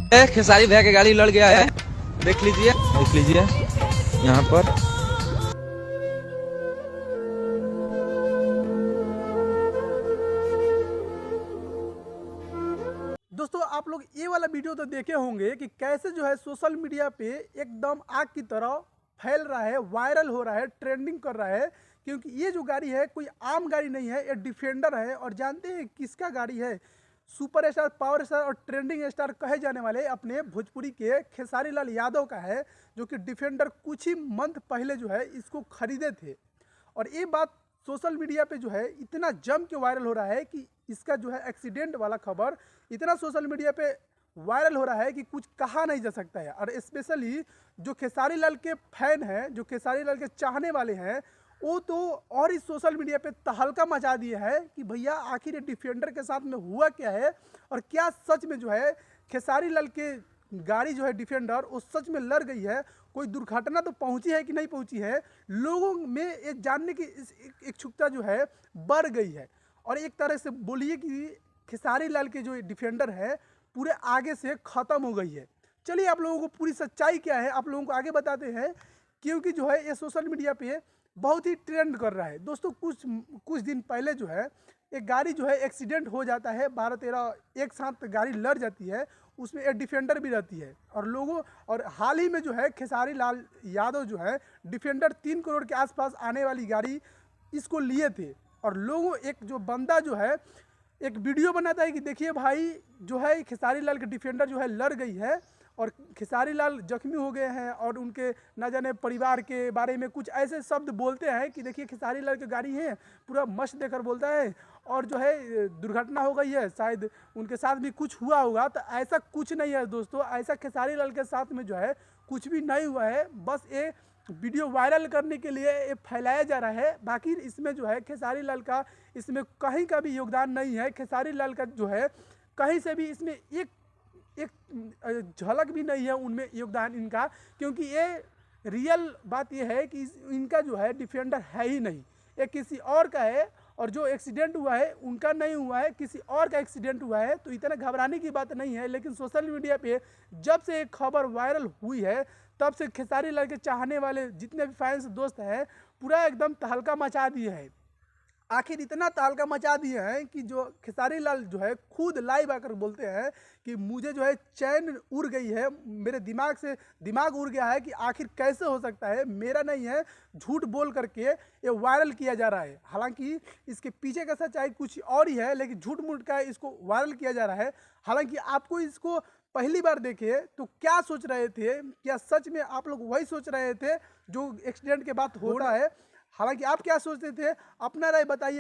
खेसारी भैया की गाड़ी लड़ गया है, देख लीजिए यहाँ पर। दोस्तों आप लोग ये वाला वीडियो तो देखे होंगे कि कैसे जो है सोशल मीडिया पे एकदम आग की तरह फैल रहा है, वायरल हो रहा है, ट्रेंडिंग कर रहा है। क्योंकि ये जो गाड़ी है कोई आम गाड़ी नहीं है, ये डिफेंडर है। और जानते हैं किसका गाड़ी है? सुपर स्टार, पावर स्टार और ट्रेंडिंग स्टार कहे जाने वाले अपने भोजपुरी के खेसारी लाल यादव का है, जो कि डिफेंडर कुछ ही मंथ पहले जो है इसको खरीदे थे। और ये बात सोशल मीडिया पे जो है इतना जम के वायरल हो रहा है कि इसका जो है एक्सीडेंट वाला खबर इतना सोशल मीडिया पे वायरल हो रहा है कि कुछ कहा नहीं जा सकता है। और स्पेशली जो खेसारी लाल के फैन हैं, जो खेसारी लाल के चाहने वाले हैं, वो तो और इस सोशल मीडिया पे तहलका मचा दिया है कि भैया आखिर ये डिफेंडर के साथ में हुआ क्या है, और क्या सच में जो है खेसारी लाल के गाड़ी जो है डिफेंडर वो सच में लड़ गई है, कोई दुर्घटना तो पहुंची है कि नहीं पहुंची है। लोगों में ये जानने की इच्छुकता जो है बढ़ गई है। और एक तरह से बोलिए कि खेसारी लाल के जो डिफेंडर है पूरे आगे से ख़त्म हो गई है। चलिए आप लोगों को पूरी सच्चाई क्या है आप लोगों को आगे बताते हैं, क्योंकि जो है ये सोशल मीडिया पे बहुत ही ट्रेंड कर रहा है। दोस्तों कुछ दिन पहले जो है एक गाड़ी जो है एक्सीडेंट हो जाता है, 12-13 एक साथ गाड़ी लड़ जाती है, उसमें एक डिफेंडर भी रहती है। और हाल ही में जो है खेसारी लाल यादव जो है डिफेंडर 3 करोड़ के आसपास आने वाली गाड़ी इसको लिए थे। और लोगों एक जो बंदा जो है एक वीडियो बनाता है कि देखिए भाई जो है खेसारी लाल के डिफेंडर जो है लड़ गई है और खेसारी लाल जख्मी हो गए हैं, और उनके ना जाने परिवार के बारे में कुछ ऐसे शब्द बोलते हैं कि देखिए खेसारी लाल की गाड़ी है, पूरा मस्त देकर बोलता है, और जो है दुर्घटना हो गई है, शायद उनके साथ भी कुछ हुआ होगा। तो ऐसा कुछ नहीं है दोस्तों, ऐसा खेसारी लाल के साथ में जो है कुछ भी नहीं हुआ है। बस ये वीडियो वायरल करने के लिए ये फैलाया जा रहा है। बाकी इसमें जो है खेसारी लाल का इसमें कहीं का भी योगदान नहीं है। खेसारी लाल का जो है कहीं से भी इसमें एक झलक भी नहीं है उनमें योगदान इनका, क्योंकि ये रियल बात ये है कि इनका जो है डिफेंडर है ही नहीं, ये किसी और का है। और जो एक्सीडेंट हुआ है उनका नहीं हुआ है, किसी और का एक्सीडेंट हुआ है। तो इतना घबराने की बात नहीं है। लेकिन सोशल मीडिया पे जब से एक खबर वायरल हुई है तब से खेसारी लाल के चाहने वाले जितने भी फैंस दोस्त हैं पूरा एकदम तहलका मचा दिए हैं। आखिर इतना तहलका मचा दिए हैं कि जो खेसारी लाल जो है खुद लाइव आकर बोलते हैं कि मुझे जो है चैन उड़ गई है, मेरे दिमाग से दिमाग उड़ गया है कि आखिर कैसे हो सकता है मेरा नहीं है, झूठ बोल करके ये वायरल किया जा रहा है। हालांकि इसके पीछे का सच्चाई कुछ और ही है, लेकिन झूठ मूठ का इसको वायरल किया जा रहा है। हालांकि आपको इसको पहली बार देखे तो क्या सोच रहे थे? क्या सच में आप लोग वही सोच रहे थे जो एक्सीडेंट के बाद हो रहा है? हालांकि आप क्या सोचते थे? अपना राय बताइए।